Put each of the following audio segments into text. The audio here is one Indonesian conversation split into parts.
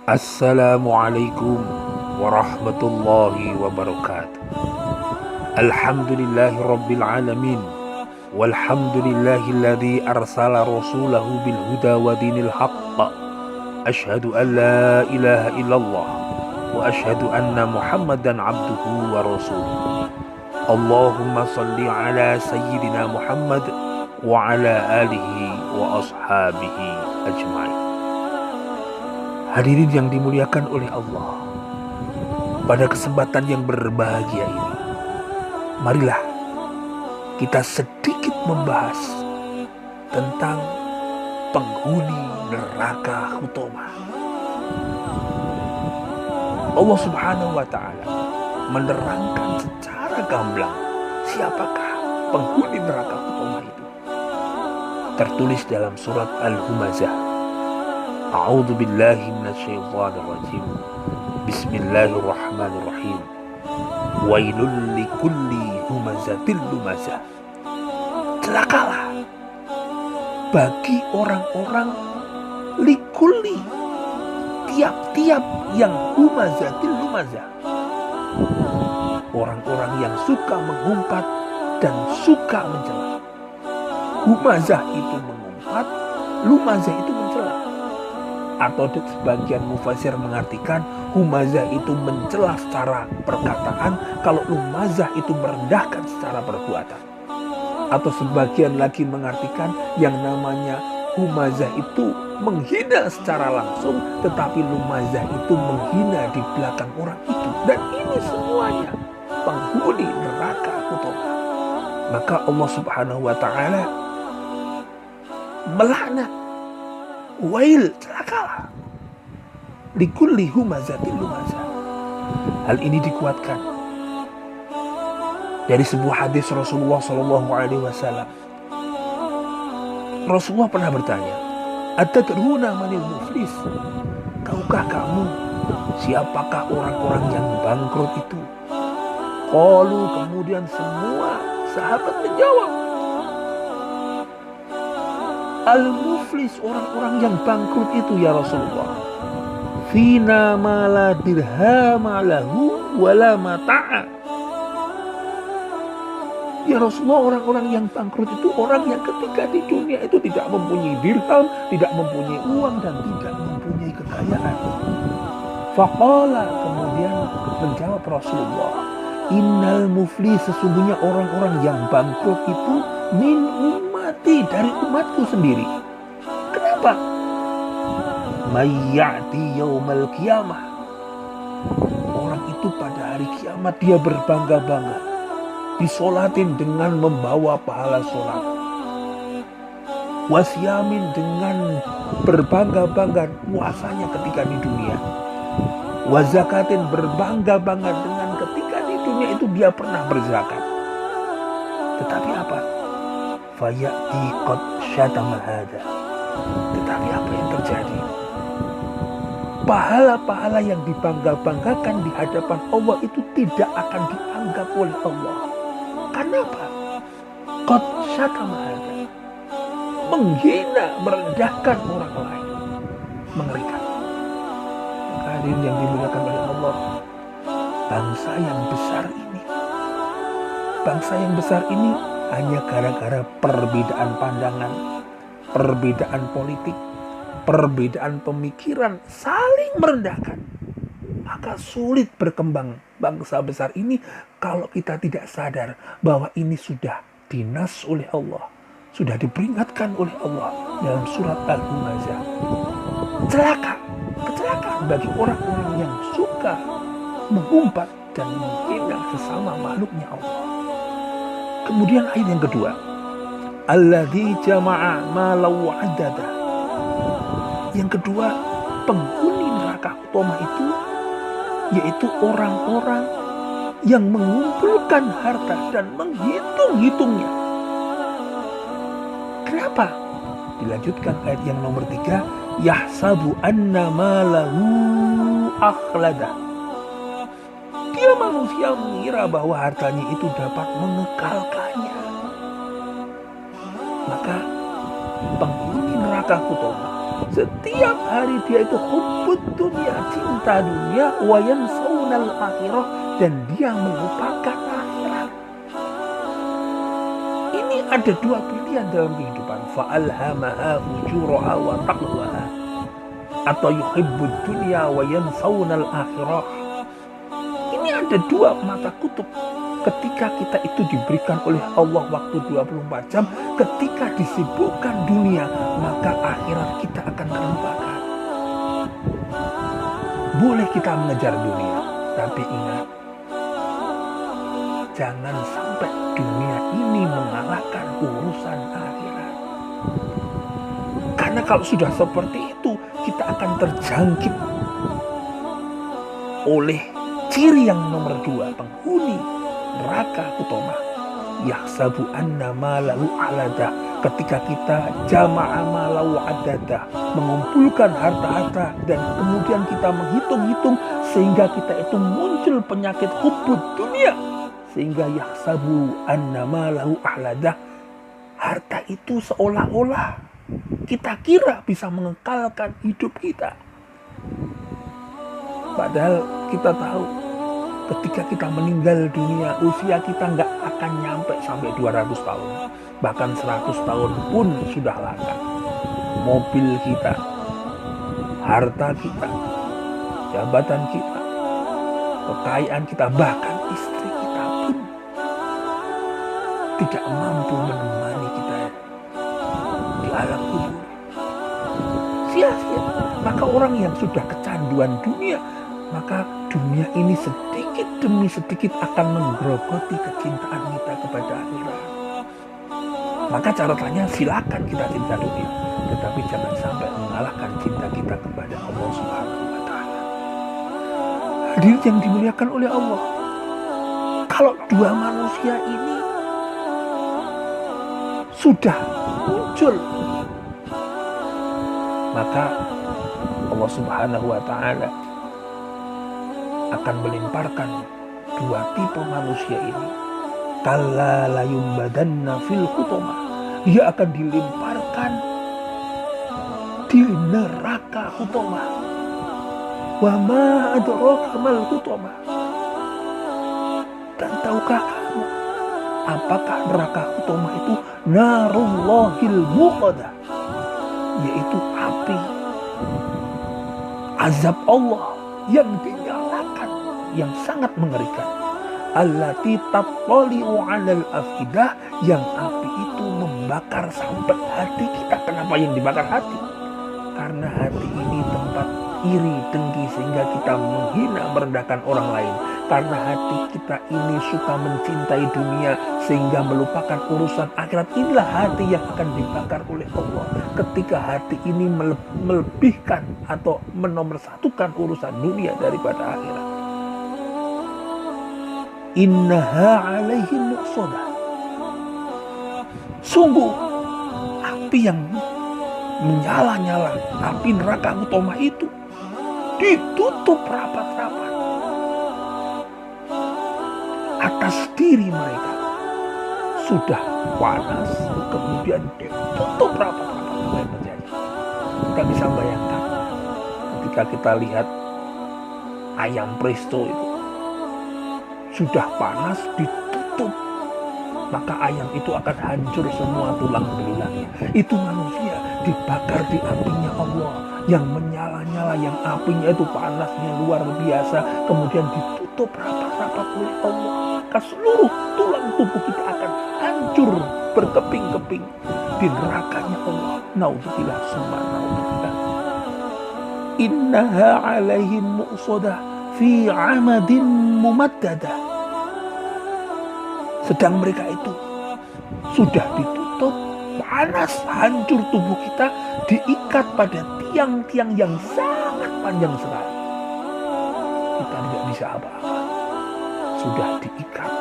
Assalamualaikum warahmatullahi wabarakatuh. Alhamdulillahi rabbil alamin. Walhamdulillahilladzi arsala rasulahu bil huda wa dinil haqq. Ashhadu an la ilaha illallah wa ashhadu anna Muhammadan abduhu wa rasuluh. Allahumma salli ala sayyidina Muhammad wa ala alihi wa ashabihi ajma'in. Hadirin yang dimuliakan oleh Allah, pada kesempatan yang berbahagia ini, marilah kita sedikit membahas tentang penghuni neraka Huthomah. Allah Subhanahu wa Ta'ala menerangkan secara gamblang siapakah penghuni neraka Huthomah itu. Tertulis dalam surat Al-Humazah. A'udzu billahi minasyaitonir rajim. Bismillahirrahmanirrahim. Wailul likulli humazatil lumazah. Celakalah bagi orang-orang likulli, tiap-tiap yang humazatil lumazah. Orang-orang yang suka mengumpat dan suka mencela. Humazah itu mengumpat, lumazah itu mencela. Atau sebagian mufasir mengartikan humazah itu mencela secara perkataan, kalau lumazah itu merendahkan secara perbuatan. Atau sebagian lagi mengartikan yang namanya humazah itu menghina secara langsung, tetapi lumazah itu menghina di belakang orang itu. Dan ini semuanya penghuni neraka Huthomah. Maka Allah Subhanahu wa Ta'ala melaknat, wail, celakalah likulli humazatil lumazah. Hal ini dikuatkan dari sebuah hadis Rasulullah SAW. Rasulullah pernah bertanya, atadruna manil muflis? Tahukah kamu siapakah orang-orang yang bangkrut itu? Qalu, kemudian semua sahabat menjawab, al-muflis, orang-orang yang bangkrut itu ya Rasulullah, fina ma la dirhama lahu wala mata'a. Ya Rasulullah, orang-orang yang bangkrut itu orang yang ketika di dunia itu tidak mempunyai dirham, tidak mempunyai uang, dan tidak mempunyai kekayaan. Faqala, kemudian menjawab Rasulullah, innal muflis, sesungguhnya orang-orang yang bangkrut itu min ummati, dari umatku sendiri. Kenapa? Mayyati yaumal qiyamah, orang itu pada hari kiamat dia berbangga-bangga, disolatin dengan membawa pahala solat, wasyamin, dengan berbangga-bangga puasanya ketika di dunia, wazakatin, berbangga-bangga dengan ketika di dunia itu dia pernah berzakat. Tetapi apa? Fayati qad syatama hada. Tetapi apa yang terjadi? Pahala-pahala yang dibangga-banggakan di hadapan Allah itu tidak akan dianggap oleh Allah. Kenapa? Qad syatama hada, menghina, merendahkan orang lain. Mengerikan. Hadirin yang dimuliakan oleh Allah, bangsa yang besar ini hanya gara-gara perbedaan pandangan, perbedaan politik, perbedaan pemikiran, saling merendahkan, maka sulit berkembang bangsa besar ini kalau kita tidak sadar bahwa ini sudah dinas oleh Allah, sudah diperingatkan oleh Allah dalam surat Al-Humazah. Kecelakaan bagi orang-orang yang suka mengumpat dan menghina sesama makhluknya Allah. Kemudian ayat yang kedua, alladzi jama'a malau adada. Yang kedua, penghuni neraka Huthomah itu yaitu orang-orang yang mengumpulkan harta dan menghitung-hitungnya. Kenapa? Dilanjutkan ayat yang nomor 3, yahsabu anna malahu akhlada. Dia manusia mengira bahwa hartanya itu dapat mengekalkannya. Maka penghuni neraka Huthomah Setiap hari dia itu hubbud dunia, cinta dunia, wa yansawnal akhirah, dan dia melupakan akhirat. Ini ada dua pilihan dalam kehidupan. Fa'alhamaha fujuraha wa taqwaha, atau yuhibbud dunia wa yansawnal akhirah. Ini ada dua mata kutub. Ketika kita itu diberikan oleh Allah waktu 24 jam, ketika disibukkan dunia, maka akhirat kita akan terlupakan. Boleh kita mengejar dunia, tapi ingat, jangan sampai dunia ini mengalahkan urusan akhirat. Karena kalau sudah seperti itu, kita akan terjangkit oleh ciri yang nomor 2, penghuni neraka Hutomah. Yahsabu anna malahu alada. Ketika kita jama'a malahu adada, mengumpulkan harta-harta dan kemudian kita menghitung-hitung, sehingga kita itu muncul penyakit hubbud dunia, sehingga yahsabu anna malahu alada. Harta itu seolah-olah kita kira bisa mengekalkan hidup kita, padahal kita tahu ketika kita meninggal dunia, usia kita nggak akan nyampe sampai 200 tahun. Bahkan 100 tahun pun sudah langka. Mobil kita, harta kita, jabatan kita, kekayaan kita, bahkan istri kita pun tidak mampu menemani kita di alam kubur. Sia-sia. Maka orang yang sudah kecanduan dunia, maka dunia ini sedikit demi sedikit akan menggerogoti kecintaan kita kepada akhirat. Maka catatannya, silakan kita cinta dunia, tetapi jangan sampai mengalahkan cinta kita kepada Allah Subhanahu wa Ta'ala. Hadirin yang dimuliakan oleh Allah, kalau dua manusia ini sudah muncul, maka Allah Subhanahu wa Ta'ala akan melemparkan dua tipe manusia ini. Kalla la yumbadanna fil hutomah. Dia akan dilemparkan di neraka hutomah. Wa ma adraka mal hutomah. Dan tahukah kamu apakah neraka hutomah itu? Narullahil muqadah, yaitu api azab Allah yang dinyalakan, yang sangat mengerikan. Allati tattali'u 'alal afidah, yang api itu membakar sampai hati kita. Kenapa yang dibakar hati? Karena hati ini tempat iri, dengki, sehingga kita menghina, merendahkan orang lain. Karena hati kita ini suka mencintai dunia sehingga melupakan urusan akhirat. Inilah hati yang akan dibakar oleh Allah ketika hati ini melebihkan atau menomorsatukan urusan dunia daripada akhirat. Innaha alaihim muqsadah. Sungguh api yang menyala-nyala, api neraka Hutomah itu ditutup rapat-rapat atas diri mereka. Sudah panas, kemudian ditutup rapat-rapat. Apa yang terjadi? Kita bisa bayangkan ketika kita lihat ayam presto itu sudah panas, ditutup, maka ayam itu akan hancur semua tulang belulangnya. Itu manusia dibakar di apinya Allah yang menyala-nyala, yang apinya itu panasnya luar biasa, kemudian ditutup rapat-rapat oleh Allah. Maka seluruh tulang tubuh kita akan hancur berkeping-keping di nerakanya Allah. Naudzubillah summa naudzubillah. Innaha alaihim muqsadah fi amadin mumaddadah. Sedang mereka itu sudah ditutup, panas, hancur tubuh kita, diikat pada tiang-tiang yang sangat panjang sekali. Kita tidak bisa apa-apa. Sudah diikat,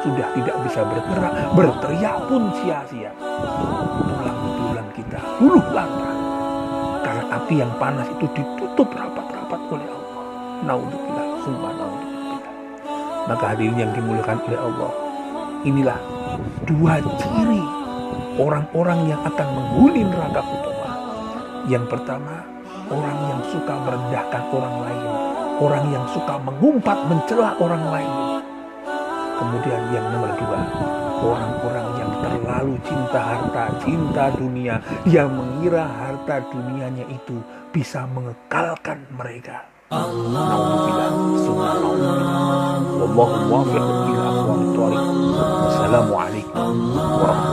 sudah tidak bisa bergerak, berteriak pun sia-sia. Tulang-tulang kita luluh lantak karena api yang panas itu ditutup rapat-rapat oleh Allah. Naudzubillah summa naudzubillah. Maka hadirin yang dimuliakan oleh Allah, inilah dua ciri orang-orang yang akan menghuni neraka Hutomah. Yang pertama, orang yang suka merendahkan orang lain, orang yang suka mengumpat mencela orang lain. Kemudian yang nomor dua, orang-orang yang terlalu cinta harta, cinta dunia, yang mengira harta dunianya itu bisa mengekalkan mereka. Nauzubillah, summa nauzubillah. Wallahu muwaffiq ila aqwamit thoriq. Wassalamualaikum warahmatullahi wabarakatuh.